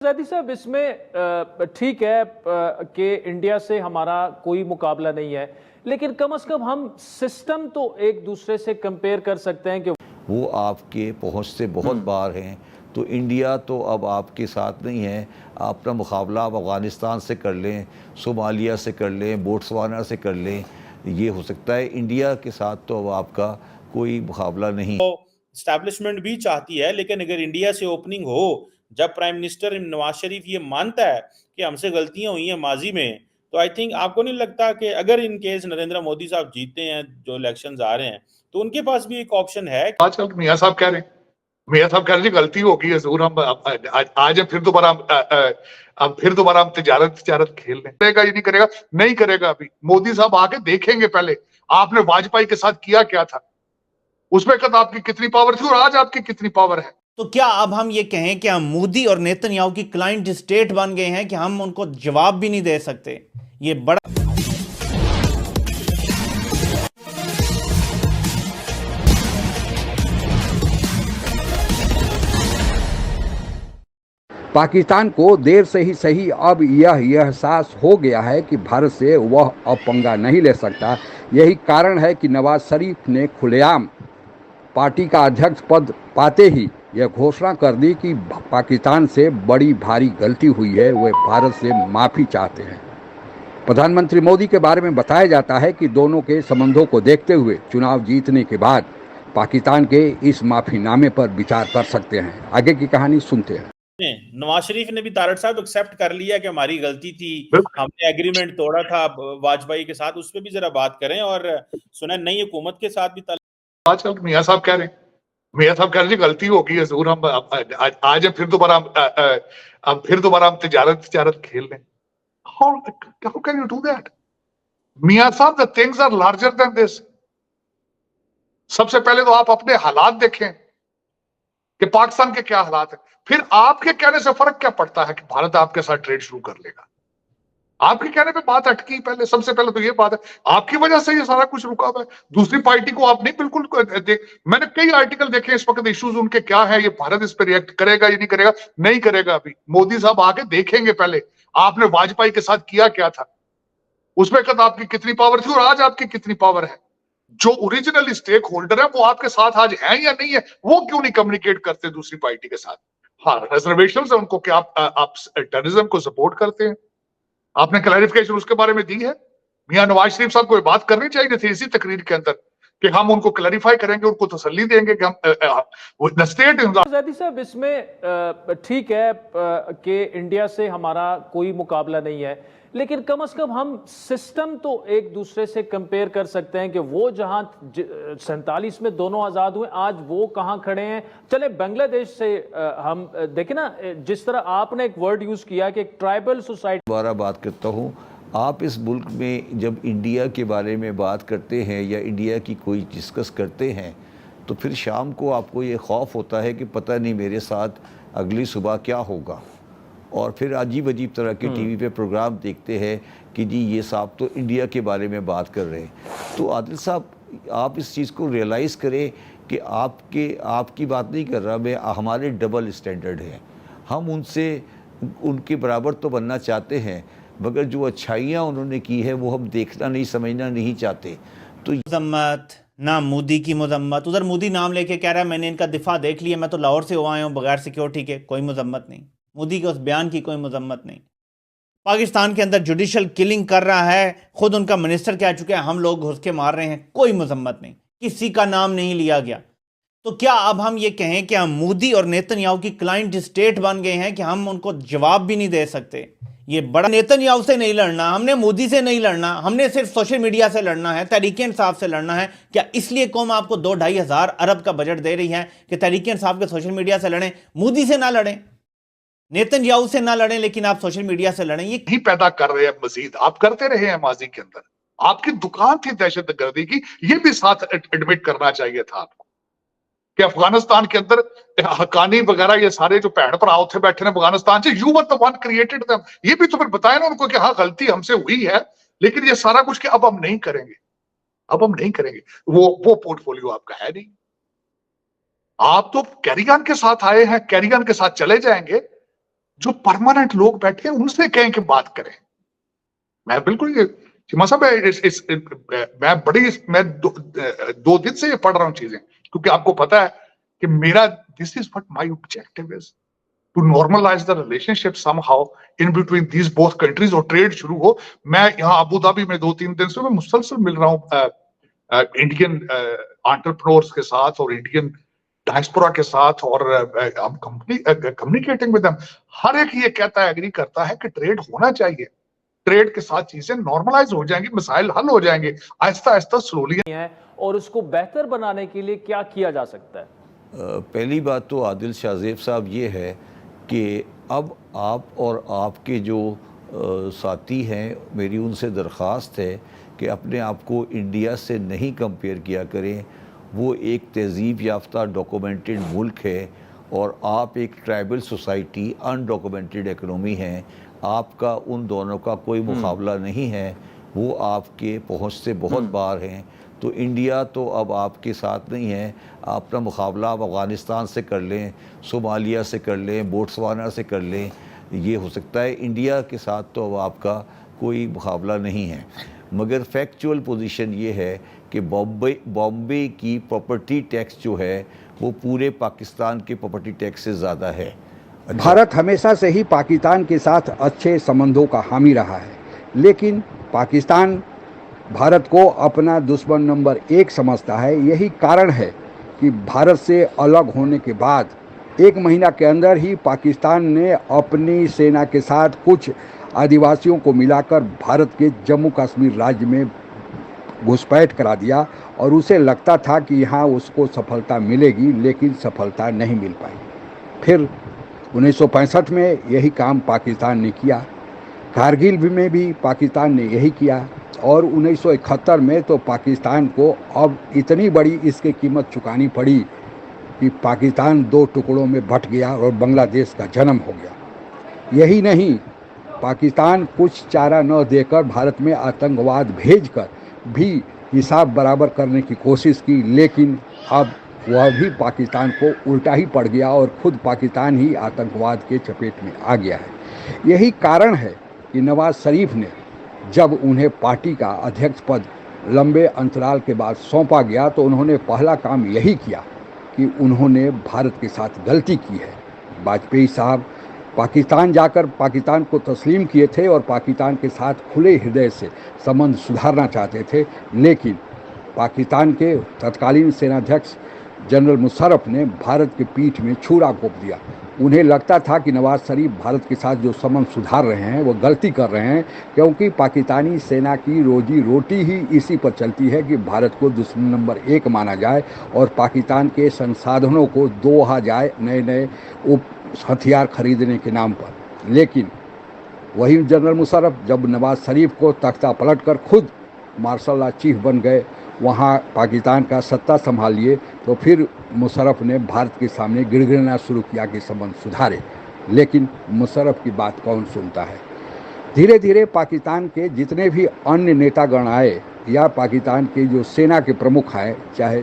जैदी साहब, इसमें ठीक है कि इंडिया से हमारा कोई मुकाबला नहीं है, लेकिन कम से कम हम सिस्टम तो एक दूसरे से कंपेयर कर सकते हैं कि वो आपके पहुंच से बहुत बाहर हैं। तो इंडिया तो अब आपके साथ नहीं है। अपना मुकाबला आप अफ़गानिस्तान से कर लें, सोमालिया से कर लें, बोट्सवाना से कर लें, ये हो सकता है। इंडिया के साथ तो अब आपका कोई मुकाबला नहीं। एस्टैब्लिशमेंट भी चाहती है, लेकिन अगर इंडिया से ओपनिंग हो, जब प्राइम मिनिस्टर नवाज शरीफ ये मानता है कि हमसे गलतियां हुई हैं माजी में, तो आई थिंक आपको नहीं लगता कि अगर इन केस नरेंद्र मोदी साहब जीतते हैं जो इलेक्शंस आ रहे हैं, तो उनके पास भी एक ऑप्शन है। आजकल मियाँ साहब कह रहे हैं, मियाँ साहब कह रहे हैं गलती हो गई है जरूर, हम आज फिर दोबारा हम तिजारत खेल लें। करेगा ये नहीं करेगा, नहीं करेगा। अभी मोदी साहब आके देखेंगे पहले आपने वाजपेयी के साथ किया क्या था, उसमें कद आपकी कितनी पावर थी और आज आपकी कितनी पावर है। तो क्या अब हम ये कहें कि हम मोदी और नेतन्याहू की क्लाइंट स्टेट बन गए हैं कि हम उनको जवाब भी नहीं दे सकते? ये बड़ा पाकिस्तान को देर से ही सही अब यह एहसास हो गया है कि भारत से वह अब पंगा नहीं ले सकता। यही कारण है कि नवाज शरीफ ने खुलेआम पार्टी का अध्यक्ष पद पाते ही यह घोषणा कर दी कि पाकिस्तान से बड़ी भारी गलती हुई है, वे भारत से माफ़ी चाहते हैं। प्रधानमंत्री मोदी के बारे में बताया जाता है कि दोनों के संबंधों को देखते हुए चुनाव जीतने के बाद पाकिस्तान के इस माफ़ीनामे पर विचार कर सकते हैं। आगे की कहानी सुनते हैं। नवाज शरीफ ने भी तारड़ साहब एक्सेप्ट कर लिया कि हमारी गलती थी, हमने एग्रीमेंट तोड़ा था वाजपेयी के साथ। उस पर भी जरा बात करें। और सुना नई हुकूमत के साथ भी आजकल मियाँ साहब कह रहे हैं, मियाँ साहब कह रहे हैं गलती हो गई है जरूर, हम आज फिर दोबारा हम तिजारत खेल लें। How can you do that? मियाँ साहब, the things are larger than this. सबसे पहले तो आप अपने हालात देखें कि पाकिस्तान के क्या हालात हैं। फिर आपके कहने से फर्क क्या पड़ता है कि भारत आपके साथ ट्रेड शुरू कर लेगा? आपके कहने पे बात अटकी। पहले सबसे पहले तो ये बात है, आपकी वजह से ये सारा कुछ रुका हुआ है। दूसरी पार्टी को आप नहीं बिल्कुल मैंने कई आर्टिकल देखे इस वक्त, इश्यूज उनके क्या है, ये भारत इस पर रिएक्ट करेगा ये नहीं करेगा, नहीं करेगा। अभी मोदी साहब आके देखेंगे पहले आपने वाजपेयी के साथ किया क्या था, उसमें कद आपकी कितनी पावर थी और आज आपकी कितनी पावर है। जो ओरिजिनल स्टेक होल्डर है वो आपके साथ आज है या नहीं है, वो क्यों नहीं कम्युनिकेट करते दूसरी पार्टी के साथ? हाँ, रिजर्वेशन है उनको कि आप टेररिज्म को सपोर्ट करते हैं। आपने क्लैरिफिकेशन उसके बारे में दी है? मियां नवाज शरीफ साहब को ये बात करनी चाहिए थी इसी तकरीर के अंदर कि हम उनको क्लैरिफाई करेंगे, उनको तसल्ली देंगे कि हम स्टेट। जैदी साहब, इसमें ठीक है कि इंडिया से हमारा कोई मुकाबला नहीं है, लेकिन कम से कम हम सिस्टम तो एक दूसरे से कंपेयर कर सकते हैं कि वो जहां 47 में दोनों आज़ाद हुए, आज वो कहां खड़े हैं। चले बांग्लादेश से हम देखें ना, जिस तरह आपने एक वर्ड यूज़ किया कि ट्राइबल सोसाइटी। दोबारा बात करता हूँ, आप इस मुल्क में जब इंडिया के बारे में बात करते हैं या इंडिया की कोई डिस्कस करते हैं, तो फिर शाम को आपको ये खौफ होता है कि पता नहीं मेरे साथ अगली सुबह क्या होगा। और फिर अजीब अजीब तरह के टीवी पे प्रोग्राम देखते हैं कि जी ये साहब तो इंडिया के बारे में बात कर रहे हैं। तो आदिल साहब, आप इस चीज़ को रियलाइज़ करें कि आपकी बात नहीं कर रहा मैं, हमारे डबल स्टैंडर्ड हैं। हम उनके बराबर तो बनना चाहते हैं, मगर जो अच्छाइयाँ उन्होंने की है वो हम देखना नहीं, समझना नहीं चाहते। तो मजम्मत ना मोदी की मजम्मत, उधर मोदी नाम लेके कह रहा है मैंने इनका दिफा देख लिया, मैं तो लाहौर से हुआ आया हूँ बगैर सिक्योरिटी के। कोई मजम्मत नहीं, मोदी के उस बयान की कोई मजम्मत नहीं। पाकिस्तान के अंदर जुडिशल किलिंग कर रहा है, खुद उनका मिनिस्टर कह चुके हैं हम लोग घुस के मार रहे हैं, कोई मजम्मत नहीं, किसी का नाम नहीं लिया गया। तो क्या अब हम ये कहें कि हम मोदी और नेतन्याहू की क्लाइंट स्टेट बन गए हैं कि हम उनको जवाब भी नहीं दे सकते? ये बड़ा नेतन्याहू से नहीं लड़ना, हमने मोदी से नहीं लड़ना, हमने सिर्फ सोशल मीडिया से लड़ना है, तहरीक इंसाफ से लड़ना है। क्या इसलिए कौम आपको 2-2.5 हज़ार अरब का बजट दे रही है कि तहरीक इंसाफ के सोशल मीडिया से लड़ें? मोदी से ना लड़ें, नेतन्याहू से ना लड़ें, लेकिन आप सोशल मीडिया से लड़ें। ये ही पैदा कर रहे हैं, मजीद आप करते रहे हैं माजी के अंदर। आपकी दुकान थी दहशतगर्दी की, ये भी साथ एडमिट करना चाहिए था आपको कि अफगानिस्तान के अंदर हकानी वगैरह ये सारे जो भैन भरा उठे बैठे हैं अफगानिस्तान से, you were the one created them. ये भी तो फिर बताया ना उनको कि हाँ गलती हमसे हुई है, लेकिन ये सारा कुछ कि अब हम नहीं करेंगे, अब हम नहीं करेंगे। वो पोर्टफोलियो आपका है नहीं। आप तो कैरियन के साथ आए हैं, कैरियन के साथ चले जाएंगे। जो परमानेंट लोग बैठे हैं उनसे कहें कि बात करें। मैं बिल्कुल चीमा साहब मैं दो दिन से ये पढ़ रहा हूँ चीजें, क्योंकि आपको पता है कि मेरा this is what my objective is to normalise the relationship somehow in between these both countries, और ट्रेड शुरू हो। मैं यहाँ अबू धाबी में 2-3 दिन से मैं मुसलसल मिल रहा हूँ इंडियन एंटरप्रेन्योर्स के साथ और इंडियन डायस्पोरा के साथ, और कम्युनिकेटिंग विद देम। हर एक ये कहता है, एग्री करता है कि ट्रेड होना चाहिए, ट्रेड के साथ चीजें नॉर्मलाइज हो जाएंगी, मसाइल हल हो जाएंगे आहिस्ता आहिस्ता स्लोली है, और उसको बेहतर बनाने के लिए क्या किया जा सकता है? पहली बात तो आदिल शाहजेब साहब ये है कि अब आप और आपके जो साथी हैं, मेरी उनसे दरख्वास्त है कि अपने आप को इंडिया से नहीं कंपेयर किया करें। वो एक तहज़ीब याफ्ता डॉक्यूमेंटेड मुल्क है और आप एक ट्राइबल सोसाइटी अनडॉक्यूमेंटेड इकनॉमी है। आपका उन दोनों का कोई मुकाबला नहीं है, वो आपके पहुँच से बहुत बाहर हैं। तो इंडिया तो अब आपके साथ नहीं है। आप अपना मुकाबला आप अफ़गानिस्तान से कर लें, सोमालिया से कर लें, बोट्सवाना से कर लें, ये हो सकता है। इंडिया के साथ तो अब आपका कोई मुकाबला नहीं है। मगर फैक्चुअल पोजीशन ये है कि बॉम्बे की प्रॉपर्टी टैक्स जो है वो पूरे पाकिस्तान के प्रॉपर्टी टैक्स से ज़्यादा है। भारत हमेशा से ही पाकिस्तान के साथ अच्छे संबंधों का हामी रहा है, लेकिन पाकिस्तान भारत को अपना दुश्मन नंबर 1 समझता है। यही कारण है कि भारत से अलग होने के बाद 1 महीना के अंदर ही पाकिस्तान ने अपनी सेना के साथ कुछ आदिवासियों को मिलाकर भारत के जम्मू कश्मीर राज्य में घुसपैठ करा दिया, और उसे लगता था कि यहाँ उसको सफलता मिलेगी, लेकिन सफलता नहीं मिल पाई। फिर 1965 में यही काम पाकिस्तान ने किया, कारगिल में भी पाकिस्तान ने यही किया, और 1971 में तो पाकिस्तान को अब इतनी बड़ी इसकी कीमत चुकानी पड़ी कि पाकिस्तान 2 टुकड़ों में बंट गया और बांग्लादेश का जन्म हो गया। यही नहीं, पाकिस्तान कुछ चारा न देकर भारत में आतंकवाद भेजकर भी हिसाब बराबर करने की कोशिश की, लेकिन अब वह भी पाकिस्तान को उल्टा ही पड़ गया और खुद पाकिस्तान ही आतंकवाद के चपेट में आ गया है। यही कारण है कि नवाज शरीफ ने जब उन्हें पार्टी का अध्यक्ष पद लंबे अंतराल के बाद सौंपा गया तो उन्होंने पहला काम यही किया कि उन्होंने भारत के साथ गलती की है। वाजपेयी साहब पाकिस्तान जाकर पाकिस्तान को तस्लीम किए थे और पाकिस्तान के साथ खुले हृदय से संबंध सुधारना चाहते थे, लेकिन पाकिस्तान के तत्कालीन सेनाध्यक्ष जनरल मुशर्रफ ने भारत के पीठ में छुरा घोंप दिया। उन्हें लगता था कि नवाज शरीफ भारत के साथ जो संबंध सुधार रहे हैं वो गलती कर रहे हैं, क्योंकि पाकिस्तानी सेना की रोजी रोटी ही इसी पर चलती है कि भारत को दुश्मन नंबर 1 माना जाए और पाकिस्तान के संसाधनों को दोहा जाए नए नए हथियार खरीदने के नाम पर। लेकिन वही जनरल मुशर्रफ जब नवाज शरीफ को तख्ता पलट कर खुद मार्शल लॉ चीफ बन गए, वहाँ पाकिस्तान का सत्ता संभाल लिए, तो फिर मुशर्रफ ने भारत के सामने गिड़गिड़ाना शुरू किया कि संबंध सुधारे। लेकिन मुशर्रफ की बात कौन सुनता है। धीरे धीरे पाकिस्तान के जितने भी अन्य नेतागण आए या पाकिस्तान के जो सेना के प्रमुख आए, चाहे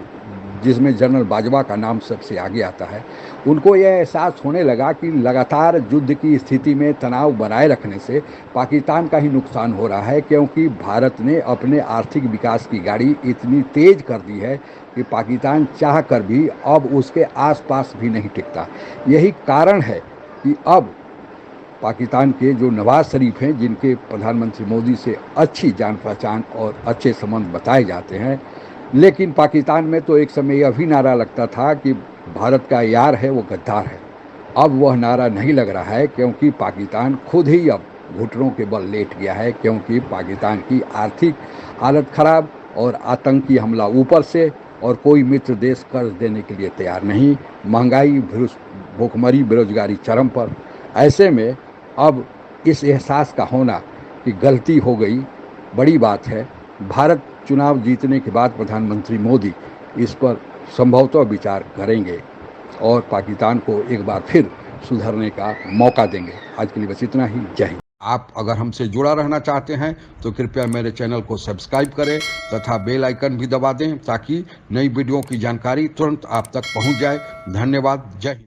जिसमें जनरल बाजवा का नाम सबसे आगे आता है, उनको यह एहसास होने लगा कि लगातार युद्ध की स्थिति में तनाव बनाए रखने से पाकिस्तान का ही नुकसान हो रहा है, क्योंकि भारत ने अपने आर्थिक विकास की गाड़ी इतनी तेज कर दी है कि पाकिस्तान चाह कर भी अब उसके आसपास भी नहीं टिकता। यही कारण है कि अब पाकिस्तान के जो नवाज शरीफ हैं, जिनके प्रधानमंत्री मोदी से अच्छी जान पहचान और अच्छे संबंध बताए जाते हैं, लेकिन पाकिस्तान में तो एक समय यह भी नारा लगता था कि भारत का यार है वो गद्दार है। अब वह नारा नहीं लग रहा है, क्योंकि पाकिस्तान खुद ही अब घुटनों के बल लेट गया है, क्योंकि पाकिस्तान की आर्थिक हालत खराब और आतंकी हमला ऊपर से, और कोई मित्र देश कर्ज देने के लिए तैयार नहीं, महंगाई, भूखमरी, बेरोजगारी चरम पर। ऐसे में अब इस एहसास का होना कि गलती हो गई बड़ी बात है। भारत चुनाव जीतने के बाद प्रधानमंत्री मोदी इस पर संभवतः विचार करेंगे और पाकिस्तान को एक बार फिर सुधरने का मौका देंगे। आज के लिए बस इतना ही। जय हिंद। आप अगर हमसे जुड़ा रहना चाहते हैं तो कृपया मेरे चैनल को सब्सक्राइब करें तथा बेल आइकन भी दबा दें, ताकि नई वीडियो की जानकारी तुरंत आप तक पहुंच जाए। धन्यवाद। जय हिंद।